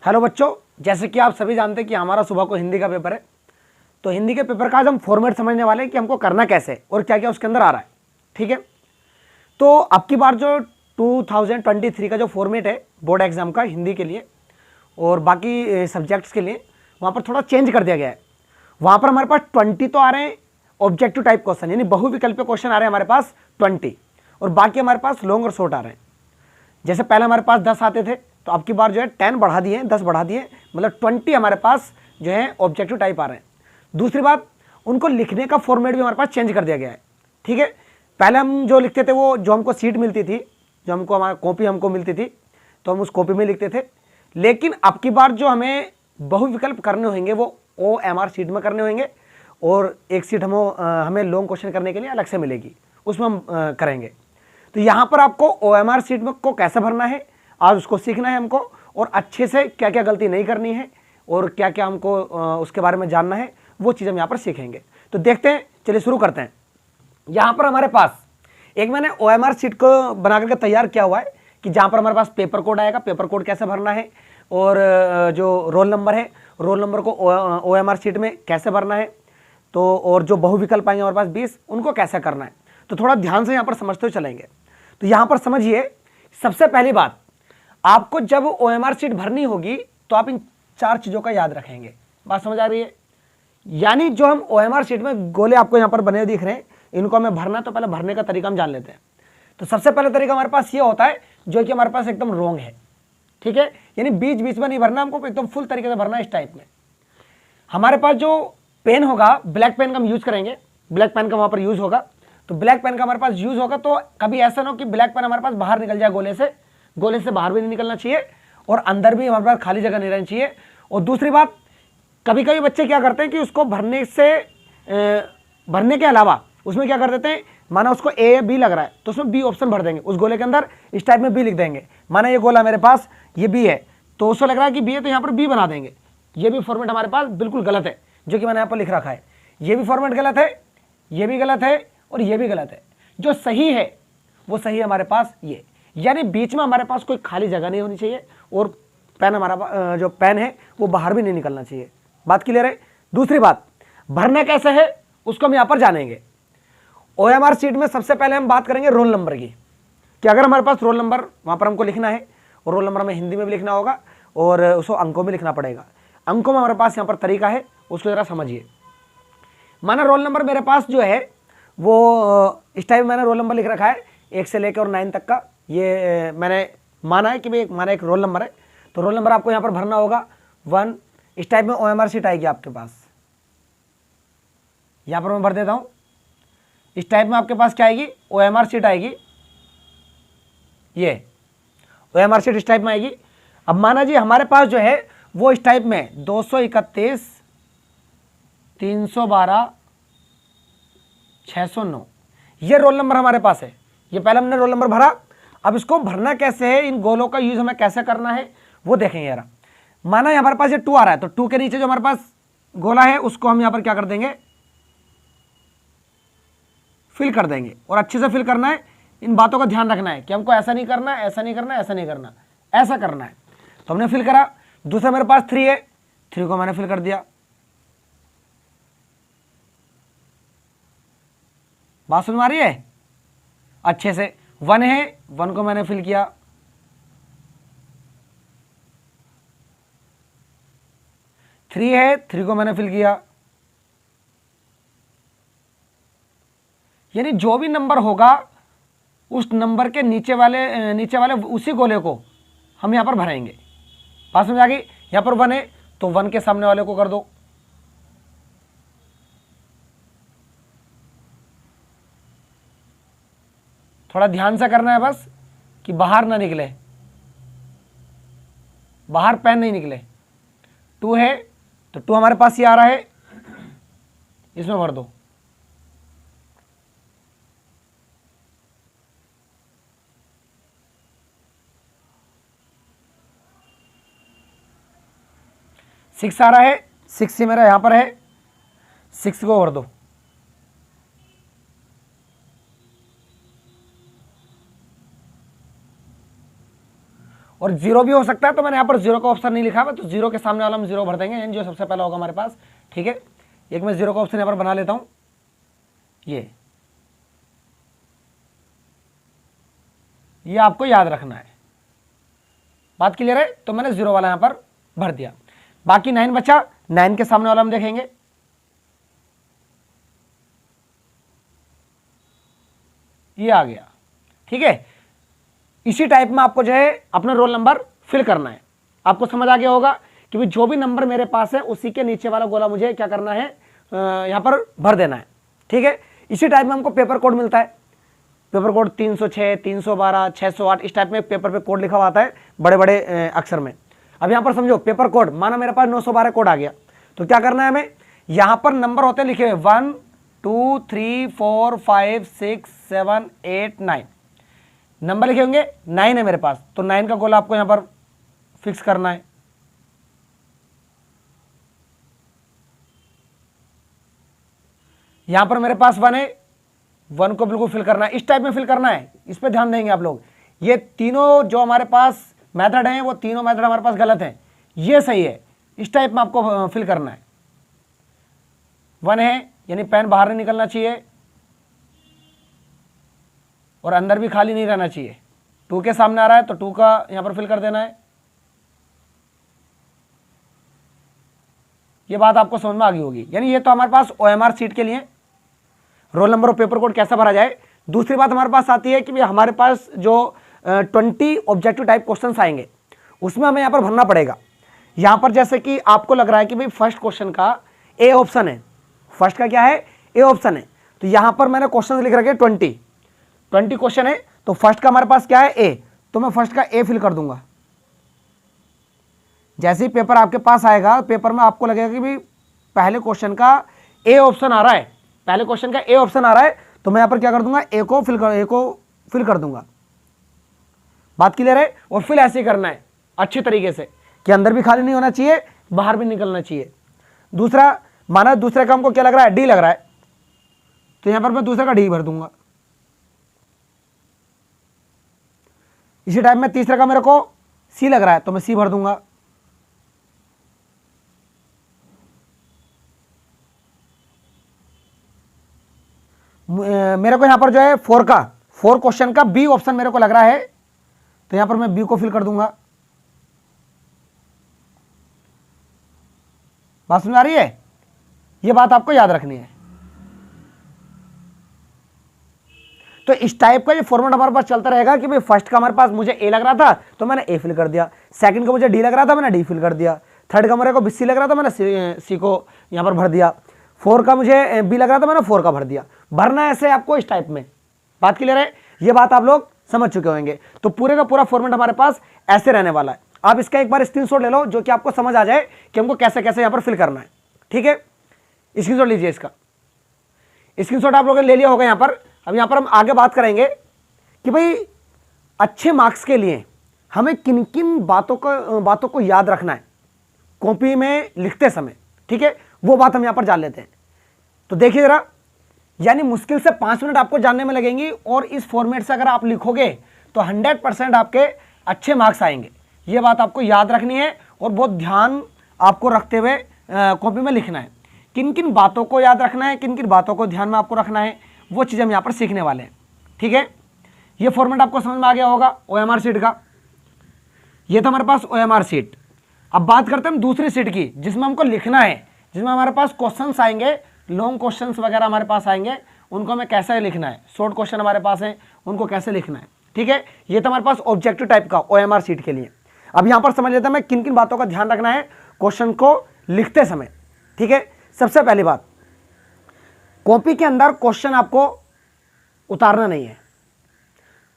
Hello बच्चों, जैसे कि आप सभी जानते हैं कि हमारा सुबह को हिंदी का पेपर है। तो हिंदी के पेपर का आज हम फॉर्मेट समझने वाले हैं कि हमको करना कैसे है और क्या क्या उसके अंदर आ रहा है। ठीक है, तो अब की बार जो 2023 का जो फॉर्मेट है बोर्ड एग्जाम का हिंदी के लिए और बाकी सब्जेक्ट्स के लिए, वहाँ पर थोड़ा चेंज कर दिया गया है। वहाँ पर हमारे पास 20 तो आ रहे हैं ऑब्जेक्टिव टाइप क्वेश्चन, यानी बहुविकल्पीय क्वेश्चन आ रहे हैं हमारे पास 20, और बाकी हमारे पास लॉन्ग और शॉर्ट आ रहे हैं। जैसे पहले हमारे पास 10 आते थे, तो अब की बार जो है 10 बढ़ा दिए, 10 बढ़ा दिए, मतलब 20 हमारे पास जो है ऑब्जेक्टिव टाइप आ रहे हैं। दूसरी बात, उनको लिखने का फॉर्मेट भी हमारे पास चेंज कर दिया गया है। ठीक है, पहले हम जो लिखते थे वो जो हमको सीट मिलती थी, जो हमको हमारा कॉपी हमको मिलती थी, तो हम उस कॉपी में लिखते थे। लेकिन अब की बार जो हमें बहुविकल्प करने होंगे वो OMR सीट में करने होंगे, और एक सीट हमें लॉन्ग क्वेश्चन करने के लिए अलग से मिलेगी, उसमें हम करेंगे। तो यहाँ पर आपको OMR सीट में को कैसे भरना है आज उसको सीखना है हमको, और अच्छे से क्या क्या गलती नहीं करनी है और क्या क्या हमको उसके बारे में जानना है, वो चीज़ हम यहाँ पर सीखेंगे। तो देखते हैं, चलिए शुरू करते हैं। यहाँ पर हमारे पास एक मैंने OMR सीट को बना करके तैयार किया हुआ है कि जहाँ पर हमारे पास पेपर कोड आएगा, पेपर कोड कैसे भरना है, और जो रोल नंबर है, रोल नंबर को OMR सीट में कैसे भरना है, तो और जो बहुविकल्प आएंगे हमारे पास 20, उनको कैसे करना है। तो थोड़ा ध्यान से यहाँ पर समझते हुए चलेंगे। तो यहाँ पर समझिए, सबसे पहली बात, आपको जब OMR सीट भरनी होगी तो आप इन 4 चीज़ों का याद रखेंगे। बात समझ आ रही है? यानी जो हम OMR सीट में गोले आपको यहाँ पर बने हुए दिख रहे हैं, इनको हमें भरना, तो पहले भरने का तरीका हम जान लेते हैं। तो सबसे पहले तरीका हमारे पास ये होता है जो कि हमारे पास एकदम रॉन्ग है। ठीक है, यानी बीच बीच में नहीं भरना, हमको एकदम फुल तरीके से भरना है इस टाइप में। हमारे पास जो पेन होगा, ब्लैक पेन का हम यूज़ करेंगे, ब्लैक पेन का वहाँ पर यूज़ होगा। तो ब्लैक पेन का हमारे पास यूज़ होगा, तो कभी ऐसा ना हो कि ब्लैक पेन हमारे पास बाहर निकल जाए गोले से बाहर भी नहीं निकलना चाहिए, और अंदर भी हमारे पास खाली जगह नहीं रहनी चाहिए। और दूसरी बात, कभी कभी बच्चे क्या करते हैं कि उसको भरने के अलावा उसमें क्या कर देते हैं, माना उसको A या B लग रहा है तो उसमें B ऑप्शन भर देंगे, उस गोले के अंदर इस टाइप में B लिख देंगे। माना ये गोला मेरे पास ये B है, तो उसको लग रहा है कि B है तो यहाँ पर B बना देंगे। ये भी फॉर्मेट हमारे पास बिल्कुल गलत है, जो कि मैंने यहाँ पर लिख रखा है। ये भी फॉर्मेट गलत है, ये भी गलत है, और ये भी गलत है। जो सही है वो सही है हमारे पास ये, यानी बीच में हमारे पास कोई खाली जगह नहीं होनी चाहिए, और पेन हमारा जो पेन है वो बाहर भी नहीं निकलना चाहिए। बात क्लियर है? दूसरी बात, भरना कैसे है उसको हम यहाँ पर जानेंगे। OMR सीट में सबसे पहले हम बात करेंगे रोल नंबर की, कि अगर हमारे पास रोल नंबर वहाँ पर हमको लिखना है, और रोल नंबर हमें हिंदी में भी लिखना होगा और उसको अंकों में लिखना पड़ेगा। अंकों में हमारे पास यहाँ पर तरीका है, उसको ज़रा समझिए। माना रोल नंबर मेरे पास जो है वो इस टाइप मैंने रोल नंबर लिख रखा है 1 से लेकर और 9 तक का। ये मैंने माना है कि भाई माना एक रोल नंबर है, तो रोल नंबर आपको यहाँ पर भरना होगा 1। इस टाइप में OMR सीट आएगी आपके पास, यहाँ पर मैं भर देता हूँ। इस टाइप में आपके पास क्या आएगी, OMR सीट आएगी। ये OMR सीट इस टाइप में आएगी। अब माना जी हमारे पास जो है वो इस टाइप में 231, 312, 609, ये रोल नंबर हमारे पास है। ये पहले हमने रोल नंबर भरा, अब इसको भरना कैसे है, इन गोलों का यूज हमें कैसे करना है वो देखेंगे यार। माना हमारे पास ये 2 आ रहा है, तो 2 के नीचे जो हमारे पास गोला है उसको हम यहाँ पर क्या कर देंगे, फिल कर देंगे। और अच्छे से फिल करना है, इन बातों का ध्यान रखना है कि हमको ऐसा नहीं करना, ऐसा नहीं करना, ऐसा नहीं करना, ऐसा करना है। तो हमने फिल करा। दूसरा मेरे पास 3 है, 3 को मैंने फिल कर दिया। बात सुन में आ रही है अच्छे से? 1 है, 1 को मैंने फिल किया। 3 है, 3 को मैंने फिल किया। यानी जो भी नंबर होगा उस नंबर के नीचे वाले उसी गोले को हम यहाँ पर भरेंगे। बात समझ आ गई? यहाँ पर 1 है तो 1 के सामने वाले को कर दो। थोड़ा ध्यान से करना है बस, कि बाहर ना निकले, बाहर पेन नहीं निकले। 2 है तो 2 हमारे पास ये आ रहा है, इसमें भर दो। सिक्स आ रहा है, 6 ही मेरा यहाँ पर है, 6 को भर दो। और और जीरो भी हो सकता है, तो मैंने यहाँ पर जीरो का ऑप्शन नहीं लिखा है, तो जीरो के सामने वाला हम जीरो भर देंगे, यानी जो सबसे पहला होगा हमारे पास। ठीक है, एक मैं जीरो का ऑप्शन यहाँ पर बना लेता हूँ, ये आपको याद रखना है। बात क्लियर है? तो मैंने जीरो वाला यहाँ पर भर दिया। बाकी 9 बचा, 9 के सामने वाला हम देखेंगे, ये आ गया। ठीक है, इसी टाइप में आपको जो है अपना रोल नंबर फिल करना है। आपको समझ आ गया होगा कि जो भी नंबर मेरे पास है उसी के नीचे वाला गोला मुझे क्या करना है, यहाँ पर भर देना है। ठीक है, इसी टाइप में हमको पेपर कोड मिलता है। पेपर कोड 306, 312, 608 इस टाइप में पेपर पे कोड लिखा हुआ आता है बड़े बड़े अक्षर में। अब यहाँ पर समझो पेपर कोड, माना मेरे पास 912 कोड आ गया, तो क्या करना है हमें, यहाँ पर नंबर होते हैं लिखे हुए 1 2 3 4 5 6 7 8 9 नंबर लिखे होंगे। 9 है मेरे पास, तो 9 का गोला आपको यहाँ पर फिक्स करना है। यहाँ पर मेरे पास 1 है, 1 को बिल्कुल फिल करना है, इस टाइप में फिल करना है, इस पर ध्यान देंगे आप लोग। ये तीनों जो हमारे पास मेथड हैं वो तीनों मेथड हमारे पास गलत हैं, ये सही है, इस टाइप में आपको फिल करना है। 1 है यानी पेन बाहर नहीं निकलना चाहिए और अंदर भी खाली नहीं रहना चाहिए। 2 के सामने आ रहा है तो 2 का यहाँ पर फिल कर देना है। ये बात आपको समझ में आ गई होगी। यानी ये तो हमारे पास OMR सीट के लिए रोल नंबर और पेपर कोड कैसा भरा जाए। दूसरी बात हमारे पास आती है कि भाई हमारे पास जो 20 ऑब्जेक्टिव टाइप क्वेश्चंस आएंगे उसमें हमें यहाँ पर भरना पड़ेगा। यहाँ पर जैसे कि आपको लग रहा है कि भाई फर्स्ट क्वेश्चन का ए ऑप्शन है, फर्स्ट का क्या है, ए ऑप्शन है, तो यहाँ पर मैंने क्वेश्चन लिख रखे 20 क्वेश्चन है, तो फर्स्ट का हमारे पास क्या है, ए, तो मैं फर्स्ट का ए फिल कर दूंगा। जैसे ही पेपर आपके पास आएगा, पेपर में आपको लगेगा कि भाई पहले क्वेश्चन का ए ऑप्शन आ रहा है, पहले क्वेश्चन का ए ऑप्शन आ रहा है, तो मैं यहाँ पर क्या कर दूंगा, ए को फिल कर दूंगा। बात क्लियर है? और फिल ऐसे ही करना है अच्छी तरीके से कि अंदर भी खाली नहीं होना चाहिए, बाहर भी निकलना चाहिए। दूसरा, माना दूसरे का हमको क्या लग रहा है, डी लग रहा है, तो यहां पर मैं दूसरे का डी भर दूंगा। इसी टाइप में तीसरे का मेरे को सी लग रहा है तो मैं सी भर दूंगा। मेरे को यहां पर जो है 4 क्वेश्चन का बी ऑप्शन मेरे को लग रहा है, तो यहां पर मैं बी को फिल कर दूंगा। बात समझ आ रही है? ये बात आपको याद रखनी है। तो इस टाइप का ये फॉर्मेट हमारे पास चलता रहेगा कि भाई फर्स्ट का हमारे पास मुझे ए लग रहा था तो मैंने ए फिल कर दिया, सेकंड का मुझे डी लग रहा था मैंने डी फिल कर दिया, थर्ड का मेरे को सी लग रहा था मैंने सी को यहां पर भर दिया, 4 का मुझे बी लग रहा था मैंने 4 का भर दिया। भरना है ऐसे आपको इस टाइप में। बात क्लियर है? ये बात आप लोग समझ चुके होंगे। तो पूरे का पूरा फॉर्मेट हमारे पास ऐसे रहने वाला है। आप इसका एक बार स्क्रीनशॉट ले लो जो कि आपको समझ आ जाए कि हमको कैसे कैसे यहाँ पर फिल करना है। ठीक है, स्क्रीनशॉट लीजिए, इसका स्क्रीनशॉट आप लोगों ने ले लिया होगा यहाँ पर। अब यहाँ पर हम आगे बात करेंगे कि भाई अच्छे मार्क्स के लिए हमें किन किन बातों को याद रखना है कॉपी में लिखते समय। ठीक है, वो बात हम यहाँ पर जान लेते हैं। तो देखिए जरा, यानी मुश्किल से 5 मिनट आपको जानने में लगेंगी और इस फॉर्मेट से अगर आप लिखोगे तो 100% आपके अच्छे मार्क्स आएंगे। ये बात आपको याद रखनी है और बहुत ध्यान आपको रखते हुए कॉपी में लिखना है। किन किन बातों को याद रखना है, किन किन बातों को ध्यान में आपको रखना है, वो चीज़ हम यहाँ पर सीखने वाले हैं। ठीक है, ये फॉर्मेट आपको समझ में आ गया होगा OMR सीट का। ये था हमारे पास OMR सीट। अब बात करते हैं हम दूसरी सीट की जिसमें हमको लिखना है, जिसमें हमारे पास क्वेश्चंस आएंगे, लॉन्ग क्वेश्चंस वगैरह हमारे पास आएंगे, उनको हमें कैसे लिखना है, शॉर्ट क्वेश्चन हमारे पास हैं उनको कैसे लिखना है। ठीक है, ये तो हमारे पास ऑब्जेक्टिव टाइप का OMR सीट के लिए। अब यहाँ पर समझ लेते हैं मैं किन किन बातों का ध्यान रखना है क्वेश्चन को लिखते समय। ठीक है, सबसे पहली बात, कॉपी के अंदर क्वेश्चन आपको उतारना नहीं है।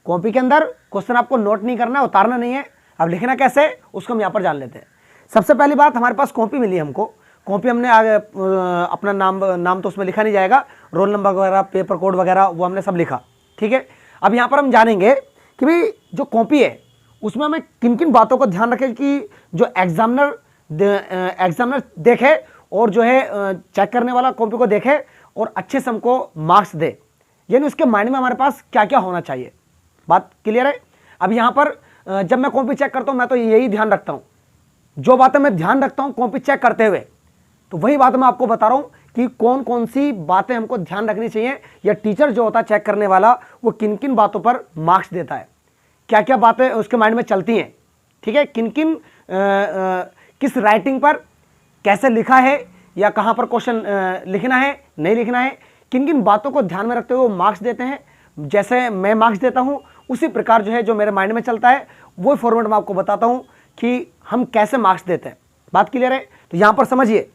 कॉपी के अंदर क्वेश्चन आपको नोट नहीं करना, उतारना नहीं है। अब लिखना कैसे, उसको हम यहाँ पर जान लेते हैं। सबसे पहली बात, हमारे पास कॉपी मिली है हमको, कॉपी हमने आगे अपना नाम तो उसमें लिखा नहीं जाएगा, रोल नंबर वगैरह, पेपर कोड वगैरह वो हमने सब लिखा। ठीक है, अब यहाँ पर हम जानेंगे कि भाई जो कॉपी है उसमें हमें किन किन बातों को ध्यान रखें कि जो एग्जामिनर देखे और जो है चेक करने वाला कॉपी को देखे और अच्छे से हमको मार्क्स दे, यानी उसके माइंड में हमारे पास क्या क्या होना चाहिए। बात क्लियर है? अब यहाँ पर जब मैं कॉपी चेक करता हूँ मैं तो यही ध्यान रखता हूँ, जो बातें मैं ध्यान रखता हूँ कॉपी चेक करते हुए, तो वही बात मैं आपको बता रहा हूँ कि कौन कौन सी बातें हमको ध्यान रखनी चाहिए, या टीचर जो होता है चेक करने वाला वो किन किन बातों पर मार्क्स देता है, क्या क्या बातें उसके माइंड में चलती हैं, ठीक है, किन किन किस राइटिंग पर कैसे लिखा है, या कहाँ पर क्वेश्चन लिखना है नहीं लिखना है, किन किन बातों को ध्यान में रखते हुए वो मार्क्स देते हैं। जैसे मैं मार्क्स देता हूँ उसी प्रकार जो है जो मेरे माइंड में चलता है वो फॉर्मेट में आपको बताता हूँ कि हम कैसे मार्क्स देते हैं। बात क्लियर है? तो यहाँ पर समझिए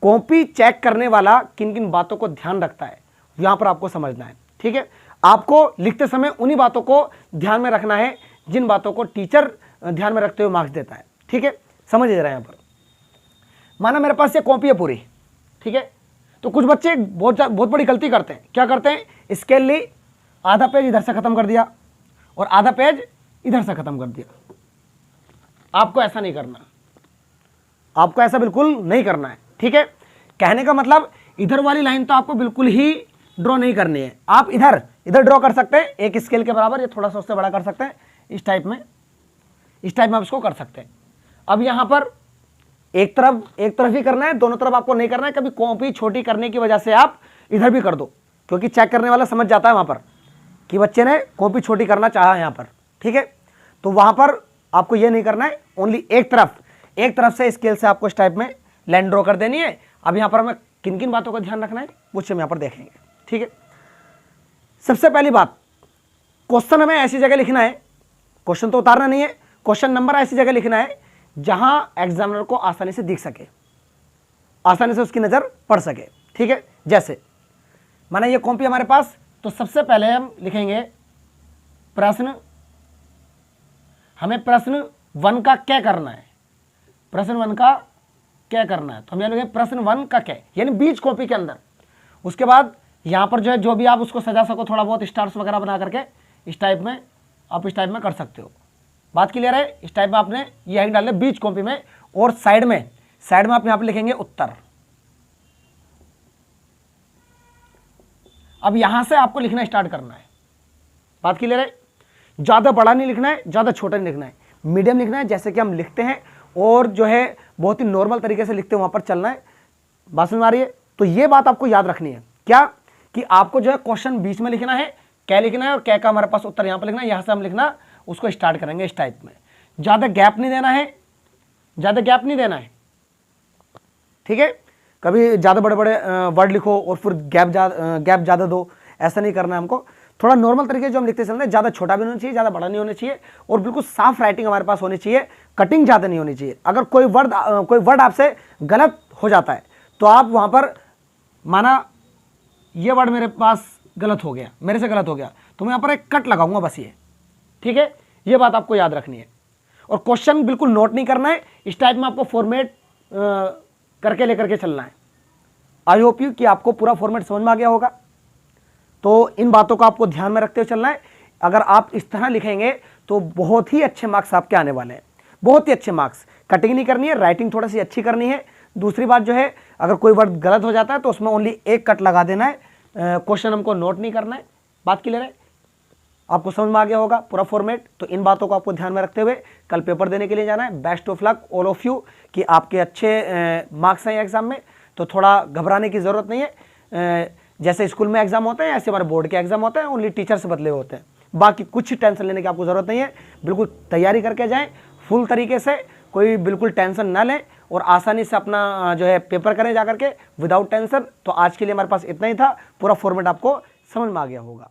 कॉपी चेक करने वाला किन किन बातों को ध्यान रखता है, यहाँ पर आपको समझना है, ठीक है। आपको लिखते समय उन्हीं बातों को ध्यान में रखना है जिन बातों को टीचर ध्यान में रखते हुए मार्क्स देता है, ठीक है। समझिए जरा, यहाँ पर माना मेरे पास ये कॉपी है पूरी, ठीक है, तो कुछ बच्चे बहुत बड़ी गलती करते हैं। क्या करते हैं? स्केल ली, आधा पेज इधर से खत्म कर दिया और आधा पेज इधर से खत्म कर दिया। आपको ऐसा नहीं करना, आपको ऐसा बिल्कुल नहीं करना है, ठीक है। कहने का मतलब इधर वाली लाइन तो आपको बिल्कुल ही ड्रॉ नहीं करनी है, आप इधर ड्रॉ कर सकते हैं एक स्केल के बराबर, या थोड़ा सा उससे बड़ा कर सकते हैं, इस टाइप में आप इसको कर सकते हैं। अब यहाँ पर एक तरफ ही करना है, दोनों तरफ आपको नहीं करना है। कभी कॉपी छोटी करने की वजह से आप इधर भी कर दो, क्योंकि चेक करने वाला समझ जाता है वहाँ पर कि बच्चे ने कॉपी छोटी करना चाहा यहाँ पर, ठीक है। तो वहाँ पर आपको ये नहीं करना है, ओनली एक तरफ से स्केल से आपको इस टाइप में लाइन ड्रॉ कर देनी है। अब यहाँ पर हमें किन किन बातों का ध्यान रखना है वो हम यहाँ पर देखेंगे, ठीक है। सबसे पहली बात, क्वेश्चन हमें ऐसी जगह लिखना है, क्वेश्चन तो उतारना नहीं है, क्वेश्चन नंबर ऐसी जगह लिखना है जहां एग्जामिनर को आसानी से दिख सके, आसानी से उसकी नजर पड़ सके, ठीक है। जैसे माना ये कॉपी हमारे पास, तो सबसे पहले हम लिखेंगे प्रश्न, हमें प्रश्न 1 का क्या करना है, प्रश्न 1 का क्या करना है, तो हम यहाँ लिखेंगे प्रश्न 1 का क्या, यानी बीच कॉपी के अंदर। उसके बाद यहाँ पर जो है जो भी आप उसको सजा सको, थोड़ा बहुत स्टार्स वगैरह बना करके इस टाइप में आप इस टाइप में कर सकते हो। बात क्लियर है? इस टाइप में आपने ये हेडिंग डाल दिया बीच कॉपी में, और साइड में आप यहाँ पे लिखेंगे उत्तर। अब यहां से आपको लिखना स्टार्ट करना है। बात क्लियर है? ज्यादा बड़ा नहीं लिखना है, ज्यादा छोटा नहीं लिखना है, मीडियम लिखना है, जैसे कि हम लिखते हैं और जो है बहुत ही नॉर्मल तरीके से लिखते हैं वहां पर चलना है। बात समझ आ रही है? तो ये बात आपको याद रखनी है, क्या कि आपको जो है क्वेश्चन बीच में लिखना है, क्या लिखना है, और क्या का हमारे पास उत्तर यहाँ पर लिखना है, यहाँ से हम लिखना उसको स्टार्ट करेंगे इस टाइप में। ज्यादा गैप नहीं देना है, ज्यादा गैप नहीं देना है, ठीक है। कभी ज्यादा बड़े बड़े वर्ड लिखो और फिर गैप ज्यादा दो, ऐसा नहीं करना है हमको। थोड़ा नॉर्मल तरीके जो हम लिखते चलते हैं, ज्यादा छोटा भी नहीं होना चाहिए, ज्यादा बड़ा नहीं होना चाहिए, और बिल्कुल साफ राइटिंग हमारे पास होनी चाहिए, कटिंग ज्यादा नहीं होनी चाहिए। अगर कोई वर्ड आपसे गलत हो जाता है तो आप वहां पर, माना ये वर्ड मेरे पास गलत हो गया, मेरे से गलत हो गया, तो मैं यहाँ पर एक कट लगाऊंगा बस, ये ठीक है। ये बात आपको याद रखनी है। और क्वेश्चन बिल्कुल नोट नहीं करना है, इस टाइप में आपको फॉर्मेट करके लेकर के चलना है। आई होप यू कि आपको पूरा फॉर्मेट समझ में आ गया होगा। तो इन बातों को आपको ध्यान में रखते हुए चलना है। अगर आप इस तरह लिखेंगे तो बहुत ही अच्छे मार्क्स आपके आने वाले हैं, बहुत ही अच्छे मार्क्स। कटिंग नहीं करनी है, राइटिंग थोड़ा सी अच्छी करनी है। दूसरी बात जो है, अगर कोई वर्ड गलत हो जाता है तो उसमें ओनली एक कट लगा देना है, क्वेश्चन हमको नोट नहीं करना है। बात क्लियर है? आपको समझ में आ गया होगा पूरा फॉर्मेट। तो इन बातों को आपको ध्यान में रखते हुए कल पेपर देने के लिए जाना है। Best of luck all of you कि आपके अच्छे मार्क्स हैं एग्जाम में। तो थोड़ा घबराने की ज़रूरत नहीं है। जैसे स्कूल में एग्जाम होते हैं ऐसे हमारे बोर्ड के एग्जाम होते हैं, ओनली टीचर से बदले होते हैं। बाकी कुछ टेंशन लेने की आपको ज़रूरत नहीं है, बिल्कुल तैयारी करके जाएँ फुल तरीके से, कोई बिल्कुल टेंशन ना लें और आसानी से अपना जो है पेपर करें जा करके विदाउट टेंशन। तो आज के लिए हमारे पास इतना ही था, पूरा फॉर्मेट आपको समझ में आ गया होगा।